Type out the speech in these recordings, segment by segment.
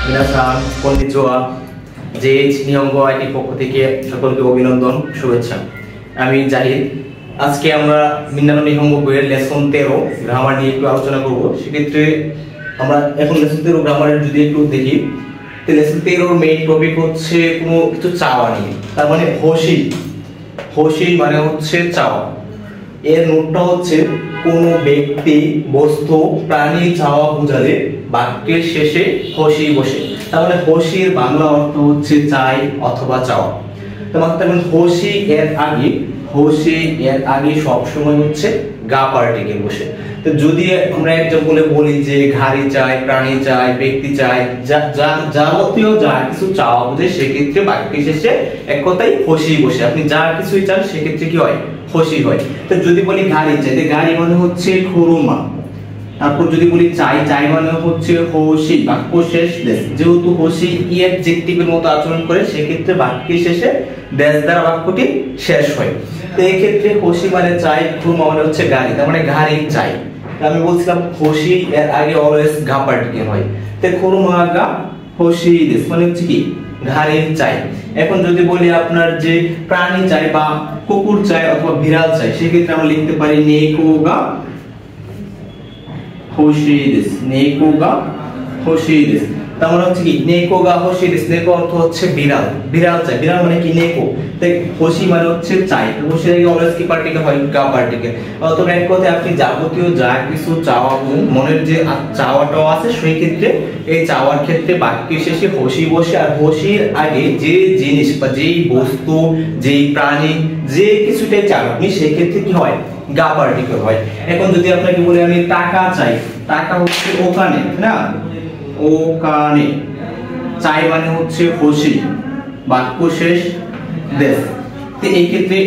মিনাসান konnichiwa JH নিহঙ্গো IT পক্ষ থেকে সকলকে অভিনন্দন শুভেচ্ছা। আমি জাহিদ। আজকে আমরা মিনানো নিহঙ্গো বইয়ের লেসন 13 গ্রামার নিয়ে একটু আলোচনা করব। সেক্ষেত্রে আমরা এখন লেসন 13 গ্রামারের যদি একটু দেখি, তো লেসন 13 মেইন টপিক হচ্ছে কোনো কিছু চাওয়া নিয়ে। তার মানে হোসি, হোসি মানে হচ্ছে চাওয়া। এর নোটটা হচ্ছে কোনো ব্যক্তি, বস্তু, প্রাণী চাওয়া বোঝালে বাক্যের শেষে হোসি বসে। তার মানে হোসির বাংলা অর্থ হচ্ছে চাই অথবা চাওয়া। তার মানে হোসি এর আগে, হোসি এর আগে সবসময় হচ্ছে গা পার্টিকেল বসে। তো যদি আমরা এক্সাম্পলে বলি যে ঘাড়ি চাই, প্রাণী চাই, ব্যক্তি চাই, যাবতীয় যা কিছু চাওয়া বোঝে, সেক্ষেত্রে বাক্যের শেষে এক কথাই হোসি বসে। আপনি যা কিছুই চান সেক্ষেত্রে কি হয়? হোসি হয়। তো যদি বলি গাড়ি চাই, গাড়ি মানে হচ্ছে খুরুমা। তারপর যদি বলি চাই, চাই মানে হচ্ছে হোসি, বাক্য শেষ দেশ। যেহেতু হোসি ই অ্যাডজেক্টিভের মতো আচরণ করে, সেক্ষেত্রে বাক্যের শেষে দেশ দ্বারা বাক্যটি শেষ হয়। তো এই ক্ষেত্রে হোসি মানে চাই, খুরুমা মানে হচ্ছে গাড়ি। তার মানে গাড়ি চাই। আমি বলছিলাম হোসি এর আগে অলওয়েজ গা পার্টিকেল হয়। তো খুরুমা গা হোসি দেশ মানে হচ্ছে কি? ঘাড়ি চাই। এখন যদি বলি আপনার যে প্রাণী চাই বা কুকুর চাই অথবা বিড়াল চাই, সেক্ষেত্রে আমরা লিখতে পারি নেকোগা হোশিদেস, নেকোগা হোশিদেস। তার মানে হচ্ছে কি? নেকোগা হোশিদেস। নেকো অর্থ হচ্ছে বিড়াল, বিড়াল চাই। বিড়াল মানে কি? নেকো। তাই হোশি মানে হচ্ছে চাই। হোশির আগে অলওয়েজ কি পার্টিকেল হয়? গা পার্টিকেল। অথবা এক কথায় আপনি যাবতীয় যা কিছু চাওয়া, মনের যে চাওয়াটাও আছে, সেই ক্ষেত্রে এই চাওয়ার ক্ষেত্রে বাক্যের শেষে হোসি বসে। আর হোসির আগে যে জিনিস বা যেই বস্তু, যেই প্রাণী, যে কিছুটাই চান আপনি, সেই ক্ষেত্রে কি হয়? গা পার্টিকেল হয়। এখন যদি আপনাকে বলি আমি টাকা চাই, টাকা হচ্ছে ওখানে, না? ওখানে চাই মানে হচ্ছে হোসি, বাক্য শেষ দেশ। তো এই ক্ষেত্রে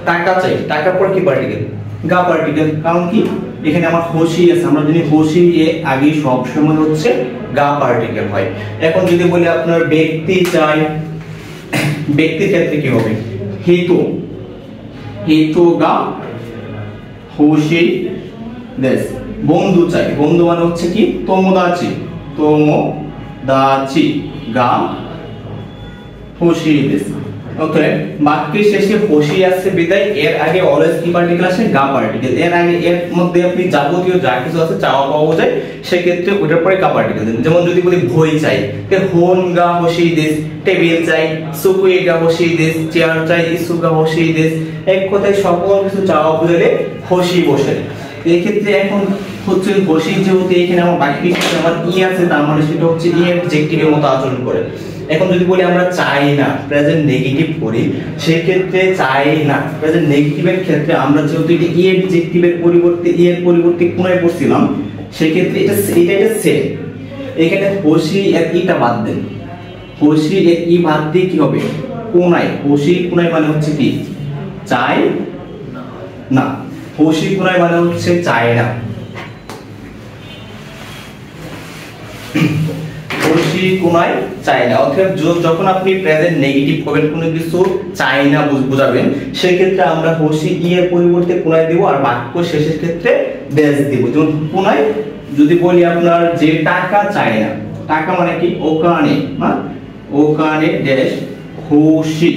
টাকা চাই, টাকার পর কি পার্টিকেল? গা পার্টিকেল। কারণ কি? এখানে আমার হোসি আছে। আমরা জানি হোসি এর আগে সব সময় হচ্ছে গা পার্টিকেল হয়। এখন যদি বলি আপনার ব্যক্তি চাই, ব্যক্তির ক্ষেত্রে কি হবে? হেতু, হেতু গা হোসি দেশ। বন্ধু চাই, বন্ধু মানে হচ্ছে কি? তোমোদাচি, তোমোদাচি গা হোসি দেশ। ওকে, বাক্যের শেষে হোসি আছে বিদায় এর আগে অলওয়েজ কি পার্টিকেল আসে? গা পার্টিকেল। এর আগে এর মধ্যে আপনি যাবতীয় যা কিছু আছে চাওয়া পাওয়া যায়, সেক্ষেত্রে ওটার পরে গা পার্টিকেল দেন। যেমন যদি বলি বই চাই, তে হোন গা হোসি দেশ। টেবিল চাই, সুকুই গা হোসি দেশ। চেয়ার চাই, ইসু গা হোসি দেশ। এক কথায় সকল কিছু চাওয়া বুঝালে হোসি বসে। এই ক্ষেত্রে এখন হচ্ছে হোসি, যেহেতু এখানে আমার বাক্যের শেষে আমার ই আছে, তার মানে সেটা হচ্ছে ই অ্যাডজেক্টিভের মতো আচরণ করে। এখন যদি বলি আমরা চাই না, প্রেজেন্ট নেগেটিভ করি, সেই ক্ষেত্রে চাই না প্রেজেন্ট নেগেটিভের ক্ষেত্রে আমরা যেহেতু এটা ই অ্যাডজেক্টিভের পরিবর্তে ই এর পরিবর্তে কোনায় পড়ছিলাম, সেই ক্ষেত্রে এটা সেম। এখানে হোসি এর ইটা বাদ দেন, হোসি এর ই বাদ দিয়ে কি হবে? কোনায়। হোসি কোনায় মানে হচ্ছে কি? চাই না। হোসি কোনায় মানে হচ্ছে চাই না। হোসি কোনায় চাই না। অর্থাৎ যখন আপনি প্রেজেন্ট নেগেটিভ করবেন, কোনো কিছু চাই না বোঝাবেন, সেই ক্ষেত্রে আমরা হোসি ই এর পরিবর্তে কোনায় দেব, আর বাক্য শেষের ক্ষেত্রে দেশ দেব। যেমন কোনায় যদি বলি আপনার যে টাকা চাই না, টাকা মানে কি? ওখানে, না? ওখানে দেশ হোসি,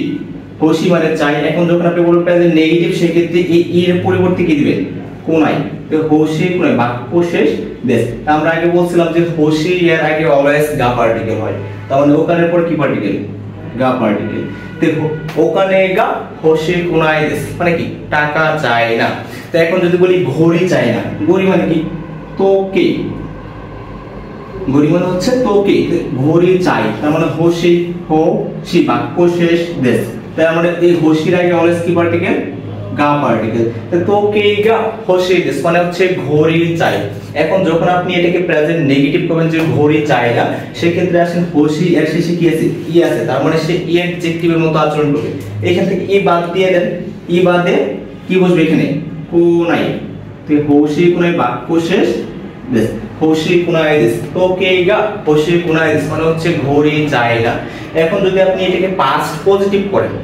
হোসি মানে চাই। এখন যখন আপনি বলবেন প্রেজেন্ট নেগেটিভ, সেই ক্ষেত্রে এই ই এর পরিবর্তে কি দিবেন? কোনায়। তো হোসি কোনায়, বাক্য শেষ দেশ। আমরা আগে বলছিলাম যে হোসি এর আগে অলওয়েজ গা পার্টিকেল হয়। তার মানে ওখানের পর কি পার্টিকেল? গা পার্টিকেল। দেখো ওখানে গা হোসি কোনায় দেশ মানে কি? টাকা চাই না। তো এখন যদি বলি ঘড়ি চাই না, ঘড়ি মানে কি? তোকে, ঘড়ি মানে হচ্ছে তোকে। ঘড়ি চাই, তার মানে হোসি, হোসি বাক্য শেষ দেশ। তার মানে এই হোসির আগে অলওয়েজ কি পার্টিকেল? গা পার্টিকেল। তো তোকে গা হোসি দেশ মানে হচ্ছে ঘড়ি চাই। এখন যখন আপনি এটাকে প্রেজেন্ট নেগেটিভ করবেন যে ঘড়ি চাই না, সেই ক্ষেত্রে আসেন হোসি এর শেষে কি আছে? ই আছে। তার মানে সে ই অ্যাডজেক্টিভের মতো আচরণ করবে। এখান থেকে ই বাদ দিয়ে দেন, ই বাদে কি বসবে এখানে? কোনায়। তো হোসি কোনায়, বাক্য শেষ দেশ। হোসি কোনায় দেশ, তোকে গা হোসি কোনায় দেশ মানে হচ্ছে ঘড়ি চাই না। এখন যদি আপনি এটাকে পাস্ট পজিটিভ করেন,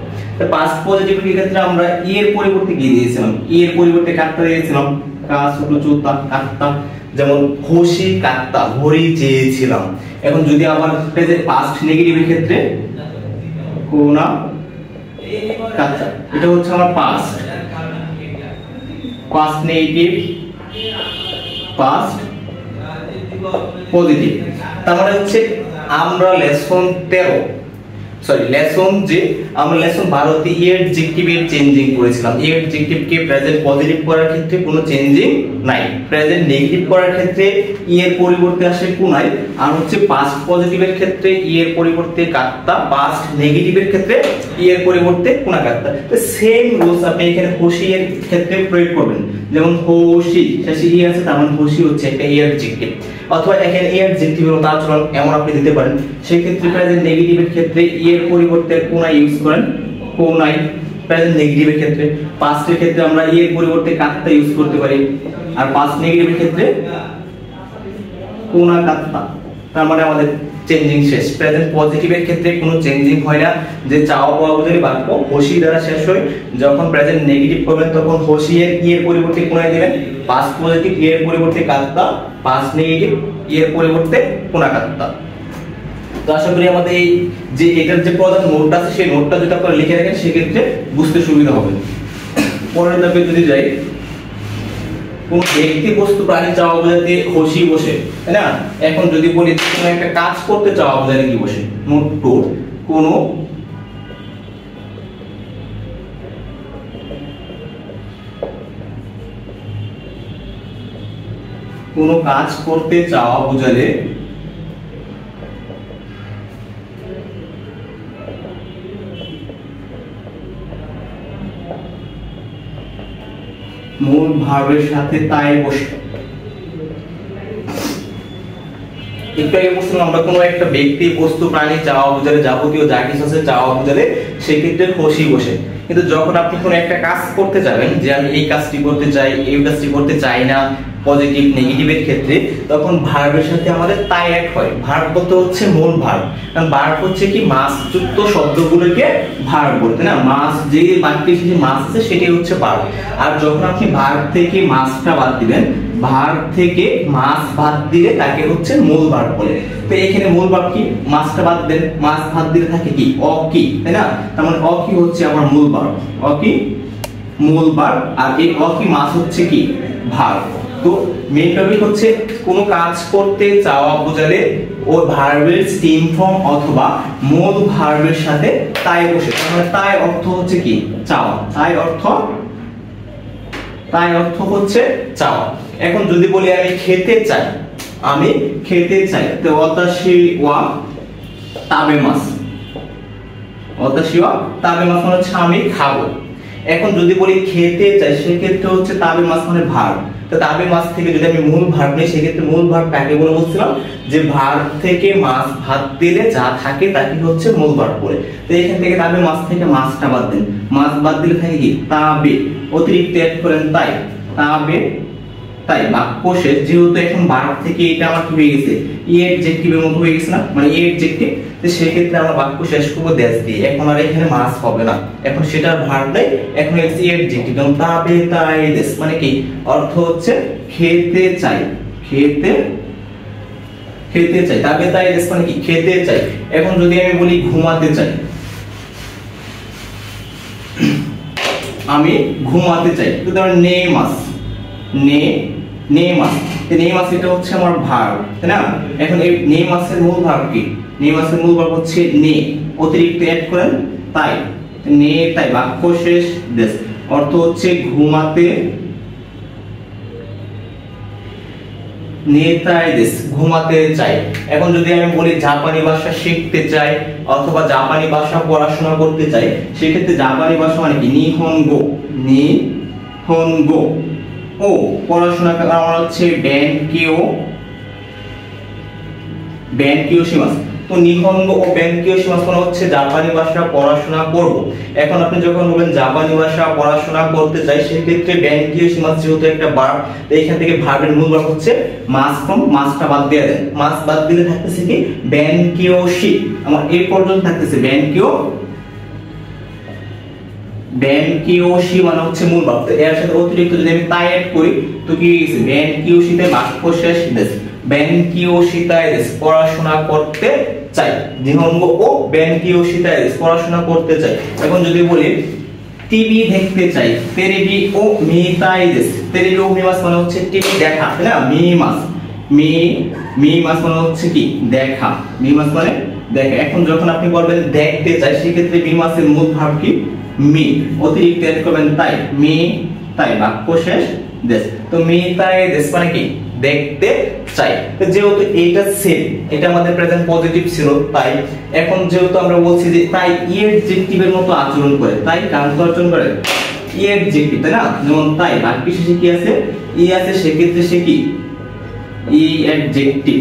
পাস্ট পজিটিভ এর ক্ষেত্রে আমরা ই এর পরিবর্তে কি দিয়েছিলাম? ই এর পরিবর্তে কাটটা দিয়েছিলাম, কা ছোট চুতা কাটটা। যেমন হোশি কাত্তা, ঘড়ি চেয়েছিলাম। এখন যদি আমার প্রেজেন্ট পাস্ট নেগেটিভের ক্ষেত্রে কোনা কাত্তা, এটা হচ্ছে আমার পাস্ট নেগেটিভ, পাস্ট পজিটিভ। তার মানে হচ্ছে আমরা লেসন 12 এডজেক্টিভের চেঞ্জিং করেছিলাম। এডজেক্টিভকে প্রেজেন্ট পজিটিভ করার ক্ষেত্রে কোনো চেঞ্জিং নাই, প্রেজেন্ট নেগেটিভ করার ক্ষেত্রে এর পরিবর্তে আসে কুনাই, আর হচ্ছে পাস্ট পজিটিভের ক্ষেত্রে এর পরিবর্তে কাত্তা, পাস্ট নেগেটিভের ক্ষেত্রে এর পরিবর্তে কুনা কাত্তা। তো সেম রুলস আপনি এখানে হোশি এর ক্ষেত্রে প্রয়োগ করবেন। যেমন হোশি শেষে ই আছে, তার মানে হোশি হচ্ছে একটা এডজেক্টিভ, অথবা এখানে এডজেক্টিভের মতো আচরণ এমন আপনি দিতে পারেন। সেই ক্ষেত্রে প্রেজেন্ট নেগেটিভের ক্ষেত্রে এর পরিবর্তে কোনা ইউজ করেন, কোনাই প্রেজেন্ট নেগেটিভের ক্ষেত্রে। পাস্টের ক্ষেত্রে আমরা এর পরিবর্তে কাত্তা ইউজ করতে পারি, আর পাস্ট নেগেটিভের ক্ষেত্রে কোনা কাত্তা। তার মানে আমাদের চেঞ্জিং শেষ। প্রেজেন্ট পজিটিভের ক্ষেত্রে কোনো চেঞ্জিং হয় না, যে চাওয়া পাওয়া বোঝালে বাক্য হোশি দ্বারা শেষ হয়। যখন প্রেজেন্ট নেগেটিভ করবেন তখন হোশি এর পরিবর্তে কোনায় দিবেন, পাস্ট পজিটিভ এর পরিবর্তে কাত্তা, পাস্ট নেগেটিভ এর পরিবর্তে কোনা কাত্তা। তো আশা করি আমাদের এই যে এটার যে প্রধান নোটটা আছে সেই নোটটা যদি আপনারা লিখে রাখেন সেক্ষেত্রে বুঝতে সুবিধা হবে। পরের ধাপে যদি যাই, কোন ব্যক্তি বস্তু প্রাণী চাওয়া বোঝাতে হোশি বসে, তাই না? এখন যদি বলি কোনো একটা কাজ করতে চাওয়া বোঝাতে কি বসে? নোট 2, কোনো কাজ করতে চাওয়া বোঝালে মূল ভার্বের সাথে তাই বসে। একটু আগে বলছিলাম আমরা কোনো একটা ব্যক্তি বস্তু প্রাণী চাওয়া বোঝালে, যাবতীয় যা কিছু আছে চাওয়া বোঝালে সেক্ষেত্রে হোশি বসে। কিন্তু যখন আপনি কোনো একটা কাজ করতে যাবেন, যে আমি এই কাজটি করতে চাই, এই কাজটি করতে চাই না, পজিটিভ নেগেটিভের ক্ষেত্রে, তখন ভার্বের সাথে আমাদের তাই অ্যাড হয়। ভার্ব বলতে হচ্ছে মূল ভার্ব, কারণ ভার্ব হচ্ছে কি মাস যুক্ত শব্দগুলোকে ভার্ব বলতে, না মাস যে বাক্যে যে মাস আছে সেটাই হচ্ছে ভার্ব। আর যখন আপনি ভার্ব থেকে মাসটা বাদ দিবেন, ভার্ব থেকে মাস বাদ দিলে তাকে হচ্ছে মূল ভার্ব বলে। তো এখানে মূল ভার্ব কি? মাসটা বাদ দেন, মাস বাদ দিলে থাকে কি? অকি, তাই না? তার মানে অকি হচ্ছে আমার মূল ভার্ব, অকি মূল ভার্ব, আর এই অকি মাস হচ্ছে কি? ভার্ব। তো মেইন টপিক হচ্ছে কোনো কাজ করতে চাওয়া বোঝালে ও ভার্বের স্টিম ফর্ম অথবা মূল ভার্বের সাথে তাই বসে। তাহলে তাই অর্থ হচ্ছে কি? চাওয়া। তাই অর্থ হচ্ছে চাওয়া। এখন যদি বলি আমি খেতে চাই, আমি খেতে চাই, তো ওয়াতাশি ওয়া তাবেমাস, ওয়াতাশি ওয়া তাবেমাস মানে হচ্ছে আমি খাবো। এখন যদি বলি খেতে চাই, সেক্ষেত্রে হচ্ছে তাবেমাস মানে ভার্ব। তো তাবেমাস থেকে যদি আমি মূল ভার্ব নেই, সেক্ষেত্রে মূল ভার্ব কাকে বলে বলছিলাম? যে ভার্ব থেকে মাস বাদ দিলে যা থাকে তাকে হচ্ছে মূল ভার্ব বলে। তো এখান থেকে তাবেমাস থেকে মাসটা বাদ দেন, মাস বাদ দিলে থাকে কি? তাবে, অতিরিক্ত অ্যাড করেন তাই, তাবে তাই। বাক্য শেষ। যেহেতু এখন ভার্ব থেকে এটা আমার কি হয়ে গেছে? এডজেক্টিভের মতো হয়ে গেছে না, মানে এডজেক্টিভ। তো সেই ক্ষেত্রে আমরা বাক্য শেষ করব দ্যাশ দিয়ে। এখন আর এখানে মাস হবে না, এখন সেটা ভার্ব নাই, এখন হচ্ছে এডজেক্টিভ। যেমন তাবে তাই দেশ মানে কি? অর্থ হচ্ছে খেতে চাই, খেতে চাই। তাবে তাই দেশ মানে কি? খেতে চাই। এখন যদি আমি বলি ঘুমাতে চাই, আমি ঘুমাতে চাই, তো তার নেমাস, নেমাস এটা হচ্ছে আমার ভার্ব, তাই না? এখন এই নেমাসের মূল ভার্ব কি? নেমাসের মূল ভার্ব হচ্ছে নে, অতিরিক্ত অ্যাড করেন তাই, নে তাই। বাক্য শেষ দেশ। অর্থ হচ্ছে ঘুমাতে, নেতাই দেশ, ঘুমাতে চাই। এখন যদি আমি বলি জাপানি ভাষা শিখতে চাই অথবা জাপানি ভাষা পড়াশোনা করতে চাই, সেক্ষেত্রে জাপানি ভাষা মানে কি? নিহনগো, নিহনগো। ও পড়াশোনা করা হচ্ছে বেনকিও শিমাস। তো নিহনগো ও বেনকিও শিমাস মানে হচ্ছে জাপানি ভাষা পড়াশোনা করব। এখন আপনি যখন বলেন জাপানি ভাষা পড়াশোনা করতে চাই, সেক্ষেত্রে বেনকিও শিমাস যেহেতু একটা ভার্ব, এইখান থেকে ভার্বের মূল ভার্ব হচ্ছে মাস ফ্রম, মাসটা বাদ দিয়ে দেন, মাস বাদ দিলে থাকতেছে কি? বেনকিও শি। আমার এই পর্যন্ত থাকতেছে বেন কিওশি মানে হচ্ছে মূল ভাব, তো এর সাথে অতিরিক্ত যদি আমি তাই অ্যাড করি তো কি হইছে বেন কিওশিতে বাক্য শেষ দেশ বেন কিওশিতায় দেশ পড়াশোনা করতে চাই নিহঙ্গো ও বেন কিওশিতায় দেশ পড়াশোনা করতে চাই। এখন যদি বলি টিভি দেখতে চাই তেরেবি ও মিতাই দেশ তেরেবি ও মিমাস মানে হচ্ছে টিভি দেখা তাই না মিমাস মিমাস মানে হচ্ছে কি দেখা মিমাস মানে দেখা। এখন যখন আপনি বলবেন দেখতে চাই সেক্ষেত্রে মিমাসের মূল ভাব কি মি অতিরিক্ত অ্যাড করবেন তাই মি তাই বাক্য শেষ দেশ। তো মি তাই দেশ মানে কি দেখতে চাই। তো যেহেতু এইটা সেম এটা আমাদের প্রেজেন্ট পজিটিভ ছিল তাই এখন যেহেতু আমরা বলছি যে তাই ই অ্যাডজেক্টিভের মতো আচরণ করে তাই কার মতো আচরণ করে ই অ্যাডজেক্টিভ তাই না যেমন তাই বাক্য শেষে কি আছে ই আছে সেক্ষেত্রে সে কি ই অ্যাডজেক্টিভ।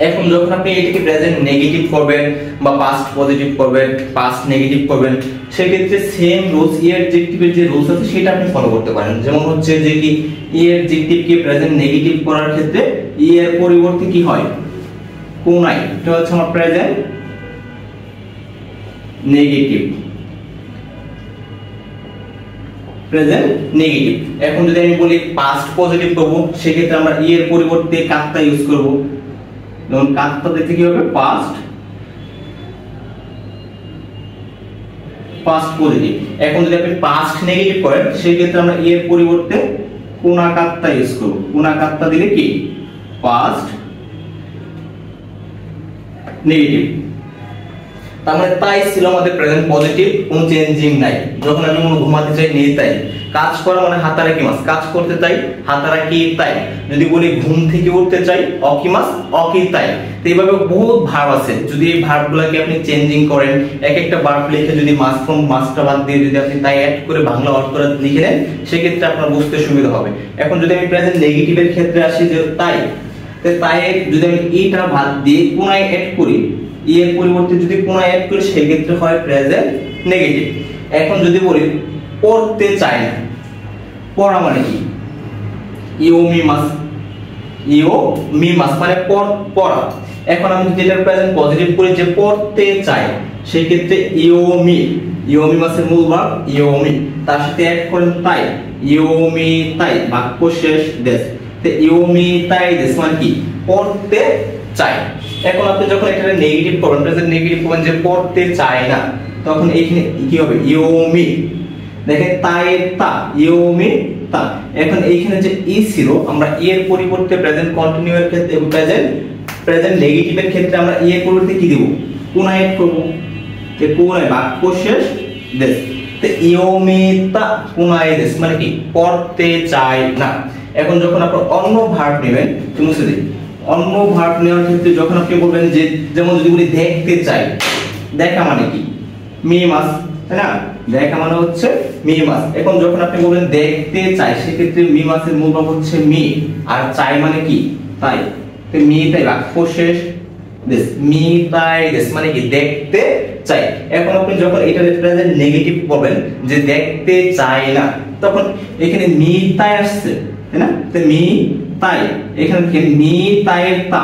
এখন যখন আপনি এটাকে প্রেজেন্ট নেগেটিভ করবেন বা পাস্ট পজিটিভ করবেন পাস্ট নেগেটিভ করবেন সেক্ষেত্রে সেম রুলস ই অ্যাডজেক্টিভের যে রুলস আছে সেটা আপনি ফলো করতে পারেন। যেমন হচ্ছে যে কি ই অ্যাডজেক্টিভকে প্রেজেন্ট নেগেটিভ করার ক্ষেত্রে ই এর পরিবর্তে কি হয় কোনাই এটা হচ্ছে আমার প্রেজেন্ট নেগেটিভ প্রেজেন্ট নেগেটিভ। এখন যদি আমি বলি পাস্ট পজিটিভ করব সেক্ষেত্রে আমরা ই এর পরিবর্তে কাত্তা ইউজ করব যেমন কাত্তা দিতে কি হবে পাস্ট পজিটিভ। এখন যদি আপনি পাস্ট নেগেটিভ করেন সেই ক্ষেত্রে আমরা ই এর পরিবর্তে কোনা কাত্তা ইউজ করব কোনা কাত্তা দিলে কি পাস্ট নেগেটিভ। তার মানে তাই ছিল আমাদের প্রেজেন্ট পজিটিভ কোনো চেঞ্জিং নাই। যখন আমি মনে ঘুমাতে চাই নেই তাই কাজ করা মানে হাতারা কি মাস কাজ করতে চাই হাতারা কি তাই যদি বলি ঘুম থেকে উঠতে চাই অকি মাস অকি তাই। তো এইভাবে বহুত ভার্ব আছে যদি এই ভার্বগুলোকে আপনি চেঞ্জিং করেন এক একটা ভার্ব লিখে যদি মাস ফ্রম মাসটা বাদ দিয়ে যদি আপনি তাই অ্যাড করে বাংলা অর্থটা লিখে নেন সেক্ষেত্রে আপনার বুঝতে সুবিধা হবে। এখন যদি আমি প্রেজেন্ট নেগেটিভের ক্ষেত্রে আসি যে তাই তাই যদি আমি ইটা বাদ দিয়ে কোনায় অ্যাড করি ই এর পরিবর্তে যদি কোন অ্যাড করি সেই ক্ষেত্রে হয় প্রেজেন্ট নেগেটিভ। এখন যদি বলি পড়তে চাই না পড়া মানে কি ইও মিমাস মানে পড়া। এখন আমি যদি এটা প্রেজেন্ট পজিটিভ করি যে পড়তে চাই সেই ক্ষেত্রে ইওমিমাসের মূল ভাব ইওমি তার সাথে অ্যাড করেন তাই ইওমি তাই বাক্য শেষ দেশ। তো ইওমি তাই দেশ মানে কি পড়তে চাই। এখন আপনি যখন এটা নেগেটিভ করবেন প্রেজেন্ট নেগেটিভ করবেন যে পড়তে চায় না তখন এইখানে কি হবে ইওমি দেখেন তাই তা ইওমি তা। এখন এইখানে যে ই ছিল আমরা ই এর পরিবর্তে প্রেজেন্ট কন্টিনিউ এর ক্ষেত্রে প্রেজেন্ট নেগেটিভের ক্ষেত্রে আমরা ই এর পরিবর্তে কি দেব কোনা এড করব যে কোনায় বাক্য শেষ দেশ। তো ইওমি তা কোনায় দেশ মানে কি পড়তে চায় না। এখন যখন আপনি অন্য ভার্ব নেবেন তো মুছে দিই অন্য ভার্ব নেওয়ার ক্ষেত্রে যখন আপনি বলবেন যে যেমন যদি বলি দেখতে চাই দেখা মানে কি মিমাস তাই না দেখা মানে হচ্ছে মিমাস। এখন যখন আপনি বলবেন দেখতে চাই সেক্ষেত্রে মিমাসের মূল ভাব হচ্ছে মি আর চাই মানে কি তাই তো মি তাই বাক্য শেষ দেশ মি তাই দেশ মানে কি দেখতে চাই। এখন আপনি যখন এটা প্রেজেন্ট নেগেটিভ বলবেন যে দেখতে চাই না তখন এখানে মি তাই আসছে তাই না তো মি তাই এখানে মি তাইয়ের তা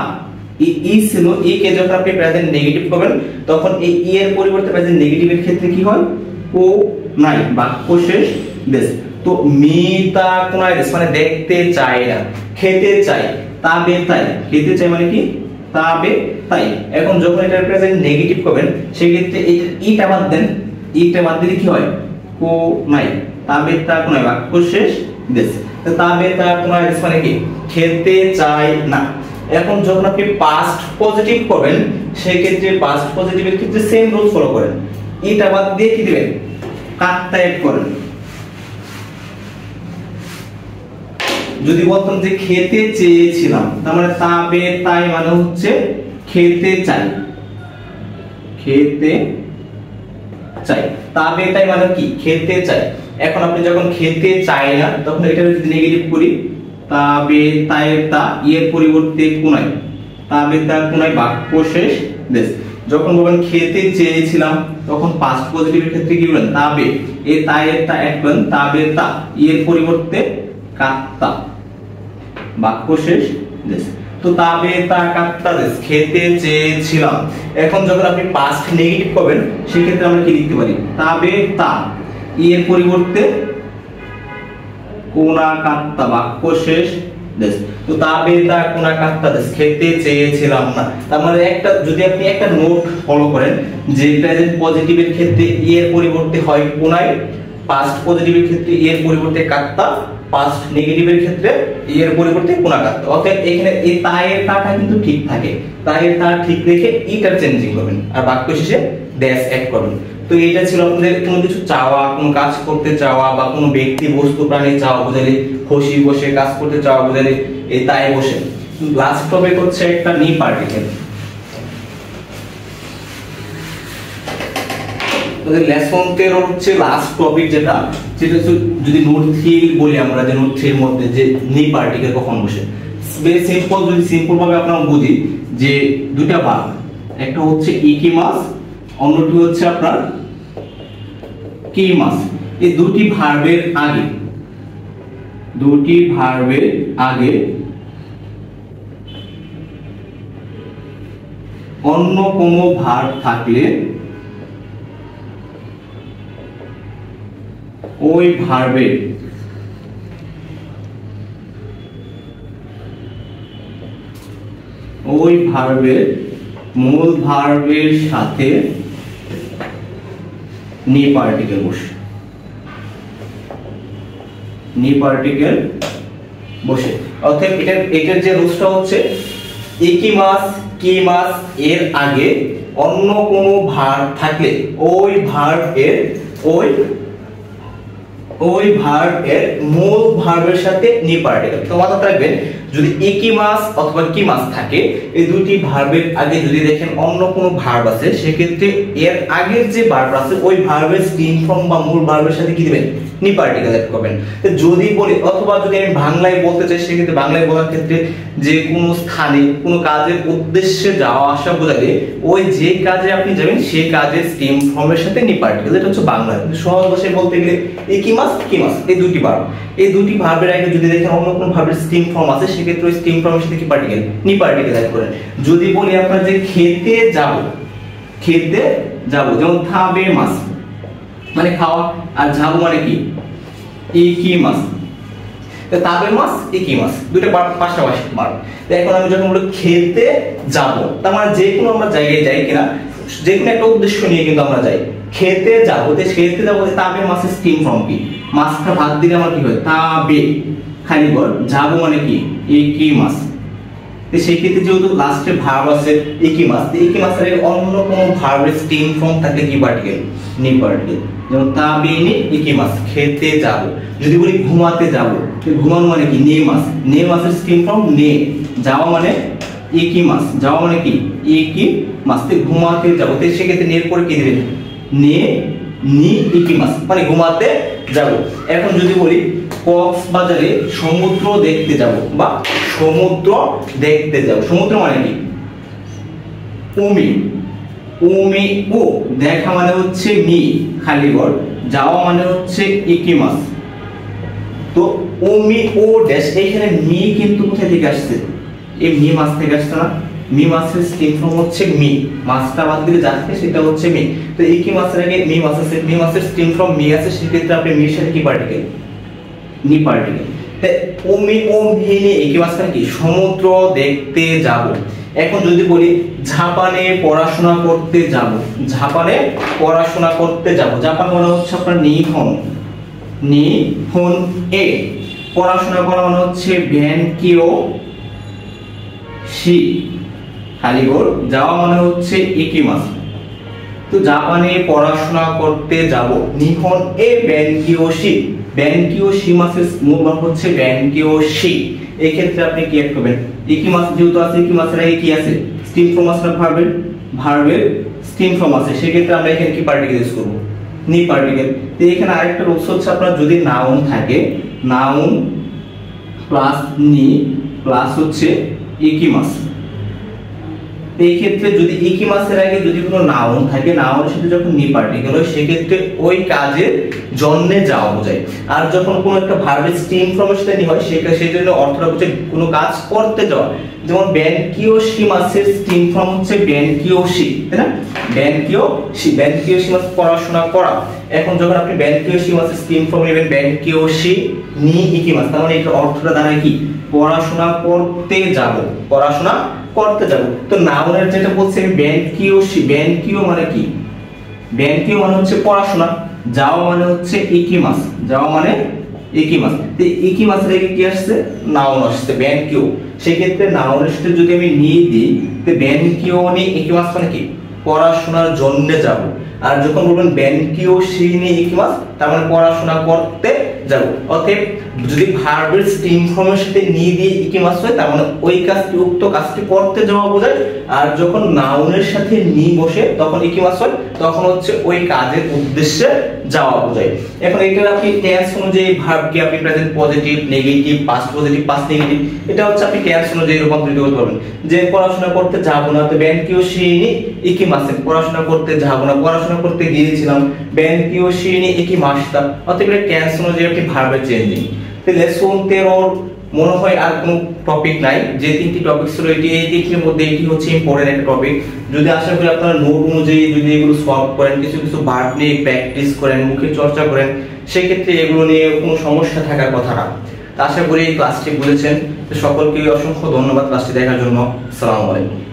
ই ছিল ই কে যখন আপনি প্রেজেন্ট নেগেটিভ করবেন তখন এই ই এর পরিবর্তে প্রেজেন্ট নেগেটিভের ক্ষেত্রে কি হয় ও নাই বাক্য শেষ দেশ। তো মি তা কোনায় দেশ মানে দেখতে চাই না খেতে চাই তাবে তাই খেতে চাই মানে কি তাবে তাই। এখন যখন এটা প্রেজেন্ট নেগেটিভ করবেন সেই ক্ষেত্রে এই ইটা বাদ দেন ইটা বাদ দিলে কি হয় কো নাই তাবে তা কোনায় বাক্য শেষ দেশ। তাবে তা কোনায় দেশ মানে কি খেতে চাই না। এখন যখন আপনি পাস্ট পজিটিভ করবেন সেই ক্ষেত্রে পাস্ট পজিটিভের ক্ষেত্রে সেম রুল ফলো করেন ইটা বাদ দিয়ে কি দিবেন কাত্তা এড করেন। যদি বলতাম যে খেতে চেয়েছিলাম তার মানে তাবে তাই মানে হচ্ছে খেতে চাই তাবে তাই মানে কি খেতে চাই। এখন আপনি যখন খেতে চাই না তখন এটা যদি নেগেটিভ করি তাবে তাই তা এর পরিবর্তে কোনায় তাবে তা কোনায় বাক্য শেষ দেশ। যখন বলবেন খেতে চেয়েছিলাম তখন পাস্ট পজিটিভের ক্ষেত্রে কি বলেন তাবে এ তায়ের তা অ্যাড করেন তাবে তা এর পরিবর্তে কাত্তা বাক্য শেষ দেশ। তো তাবে তা কাত্তা দেশ খেতে চেয়েছিলাম। এখন যখন আপনি পাস্ট নেগেটিভ করবেন সেই ক্ষেত্রে আমরা কি লিখতে পারি তাবে তা এর পরিবর্তে কোনা কাত্তা, বাক্য শেষ দেশ। তো তাবে তা কোনা কাত্তা দেশ, খেতে চেয়েছিলাম না। তার মানে একটা যদি আপনি একটা নোট ফলো করেন যে প্রেজেন্ট পজিটিভের ক্ষেত্রে এর পরিবর্তে হয় কোনায়, পাস্ট পজিটিভের ক্ষেত্রে এর পরিবর্তে কাত্তা, পাস্ট নেগেটিভের ক্ষেত্রে এর পরিবর্তে কোনা কাত্তা। অর্থাৎ এখানে এই তায়ের তাটা কিন্তু ঠিক থাকে, তায়ের তা ঠিক রেখে ইন্টারচেঞ্জিং করবেন আর বাক্য শেষে ড্যাশ অ্যাড করবেন। তো এটা ছিল আপনাদের কোনো কিছু চাওয়া, কোনো কাজ করতে চাওয়া বা কোনো ব্যক্তি বস্তু প্রাণী চাওয়া বোঝালে, খুশি বসে কাজ করতে চাওয়া বোঝালে এই তাই বসে। লাস্ট টপিক হচ্ছে একটা নি পার্টিকেল। লেসন 13 হচ্ছে লাস্ট টপিক, যেটা যদি নোট 3 বলি আমরা, যে নোট 3 এর মধ্যে যে নি পার্টিকেল কখন বসে। ভেরি সিম্পল, যদি সিম্পল ভাবে আপনারা বুঝি যে দুটা ভাগ, একটা হচ্ছে ইকিমাস, অন্যটি হচ্ছে আপনার কিমাস। এই দুটি ভার্বের আগে অন্য কোনো ভার্ব থাকলে ওই ভার্বের মূল ভার্বের সাথে নি পার্টিকেল বসে, অর্থাৎ এটার যে রুলসটা হচ্ছে ইকিমাস কিমাস এর আগে অন্য কোনো ভার্ব থাকলে ওই ভার্বের মূল ভার্বের সাথে নি পার্টিকেল। তো মাথায় রাখবেন, যদি ইকিমাস অথবা কিমাস থাকে, এই দুটি ভার্বের আগে যদি দেখেন অন্য কোনো ভার্ব আছে, সেক্ষেত্রে এর আগের যে ভার্ব আছে ওই ভার্বের স্টিম ফর্ম বা মূল ভার্বের সাথে কি দিবেন, নি পার্টিকেল অ্যাড করবেন। তো যদি বলি, অথবা যদি আমি বাংলায় বলতে চাই, সেক্ষেত্রে বাংলায় বলার ক্ষেত্রে যে কোনো স্থানে কোনো কাজের উদ্দেশ্যে যাওয়া আসা বোঝালে ওই যে কাজে আপনি যাবেন সেই কাজের স্টিম ফর্মের সাথে নি পার্টিকেল, এটা হচ্ছে বাংলা। সহজ ভাষায় বলতে গেলে ইকিমাস কিমাস এই দুটি ভার্বের আগে যদি দেখেন অন্য কোনো ভার্বের স্টিম ফর্ম আছে, সেক্ষেত্রে ওই স্টিম ফর্মের সাথে কি পার্টিকেল, নি পার্টিকেল অ্যাড করেন। যদি বলি আপনার যে খেতে যাব, যেমন থাবে মাস মানে খাওয়া, আর যাবো মানে কি ইকিমাস। তো তাবে মাস ইকিমাস দুটো পাশাপাশি ভার্ব। তো এখন আমি যখন বলি খেতে যাব, তার মানে যে কোনো আমরা জায়গায় যাই কিনা, যে কোনো একটা উদ্দেশ্য নিয়ে কিন্তু আমরা যাই। খেতে যাব, তাবে মাসের স্টিম ফর্ম কি, মাসটা ভাগ দিলে আমার কি হয় তাবে, খালি বল যাবো মানে কি ইকিমাস। তো সেই ক্ষেত্রে যেহেতু লাস্টে ভার্ব আছে ইকিমাস, ইকিমাসের অন্য কোনো ভার্বের স্টিম ফর্ম থাকলে কি পার্টিকেল, নি পার্টিকেল। যেমন তাবেনি ইকিমাস খেতে যাব। যদি বলি ঘুমাতে যাব, ঘুমানো মানে কি নেমাসের স্টিম ফর্ম নে, যাওয়া মানে ইকিমাস, যাওয়া মানে কি ইকিমাস। ঘুমাতে যাব, তো সেক্ষেত্রে নের পরে কি দিবেন নে নি ইকিমাস মানে ঘুমাতে যাব। এখন যদি বলি কক্সবাজারে সমুদ্র দেখতে যাব বা সমুদ্র মানে কি উমি ও, দেখা মানে হচ্ছে মি খালি বল, যাওয়া মানে হচ্ছে ইকিমাস। তো উমি ও ড্যাশ, এইখানে মি কিন্তু কোথা থেকে আসছে, এই মি মাস থেকে আসছে না, মি মাসের স্টিম ফর্ম হচ্ছে মি, মাসটা বাদ দিলে যাচ্ছে সেটা হচ্ছে মি। তো ইকিমাসের আগে মি মাসের স্টিম ফর্ম মি আছে, সেক্ষেত্রে আপনি মির সাথে কি পার্টিকেল, নি পার্টিকেল। উমি ও ভিনি ইকিমাস মানে কি সমুদ্র দেখতে যাব। এখন যদি বলি জাপানে পড়াশোনা করতে যাব, জাপান মানে হচ্ছে আপনার নিহন এ, পড়াশোনা করা মানে হচ্ছে বেনকিও শি, খালিগোর যাওয়া মানে হচ্ছে ইকিমাস। তো জাপানে পড়াশোনা করতে যাব, নিহন এ বেনকিও শি মাসের মূল ভাব হচ্ছে বেনকিও শি। এই ক্ষেত্রে আপনি কি অ্যাড করবেন, ইকিমাস যেহেতু আছে, ইকিমাসের আগে কি আছে স্টিম ফর্ম আছে, ভার্বের স্টিম ফর্ম আছে, সেক্ষেত্রে আমরা এখানে কি পার্টিকেল ইউজ করব, নি পার্টিকেল। তো এখানে আরেকটা রুলস হচ্ছে আপনার যদি নাউন থাকে, নাউন প্লাস নি প্লাস হচ্ছে ইকিমাস। এই ক্ষেত্রে যদি ইকিমাসের আগে যদি কোনো নাউন থাকে, নাউনের সাথে যখন নি পার্টিকেল হয়, সেক্ষেত্রে ওই কাজের জন্যে যাওয়া বোঝায়। আর যখন কোনো একটা ভার্বের স্টিম ফর্মের সাথে নি হয়, সেই জন্য অর্থটা হচ্ছে কোনো কাজ করতে যাওয়া। যেমন বেনকিওশি মাসের স্টিম ফর্ম হচ্ছে বেনকিওশি, তাই না, বেনকিওশি মাস পড়াশোনা করা। এখন যখন আপনি বেনকিওশি মাসের স্টিম ফর্ম নেবেন বেনকিওশি নি ইকিমাস, তার মানে এটার অর্থটা দাঁড়ায় কি পড়াশোনা করতে যাব, পড়াশোনা করতে যাব। তো নাউনের যেটা বলছি আমি বেনকিওশি, বেনকিও মানে কি, বেনকিও মানে হচ্ছে পড়াশোনা, যাও মানে হচ্ছে ইকিমাস, যাও মানে ইকিমাস। তো ইকিমাসের আগে কি আসছে নাউন আসছে বেনকিও, সেই ক্ষেত্রে নাউনের সাথে যদি আমি নি দিই তো বেনকিও নি ইকিমাস মানে কি পড়াশোনার জন্য যাব। আর যখন বলবেন বেনকিওশি নি ইকিমাস তার মানে পড়াশোনা করতে যাব। অতএব যদি ভার্বের স্টিম ফর্মের সাথে নি দিয়ে ইকিমাস হয় তার মানে ওই কাজটি উক্ত কাজটি করতে যাওয়া বোঝায়। আর যখন নাউনের সাথে নি বসে তখন ইকিমাস হয়, তখন হচ্ছে ওই কাজের উদ্দেশ্যে যাওয়া বোঝায়। এখন এটা আপনি টেন্স অনুযায়ী ভার্বকে আপনি present positive, negative, past positive, past negative, এটা হচ্ছে আপনি টেন্স অনুযায়ী রূপান্তরিত করতে পারবেন। যে পড়াশোনা করতে যাব না তো বেনকিওশি নি ইকিমাস, পড়াশোনা করতে যাব না, পড়াশোনা করতে গিয়েছিলাম বেনকিওশি নি ইকিমাসতা। অতএব এটা টেন্স অনুযায়ী আপনি ভার্বের চেঞ্জিং। তো লেসন 13 মনে হয় আর কোনো টপিক নাই, যে তিনটি টপিক ছিল এটি এই তিনটির মধ্যে এটি হচ্ছে ইম্পর্টেন্ট একটা টপিক। যদি আশা করি আপনারা নোট অনুযায়ী যদি এগুলো সলভ করেন, কিছু কিছু ভার্ব নিয়ে প্র্যাকটিস করেন, মুখে চর্চা করেন, সেই ক্ষেত্রে এগুলো নিয়ে কোনো সমস্যা থাকার কথা না। আশা করি এই ক্লাসটি বুঝেছেন। সকলকে অসংখ্য ধন্যবাদ ক্লাসটি দেখার জন্য। আসসালামু আলাইকুম।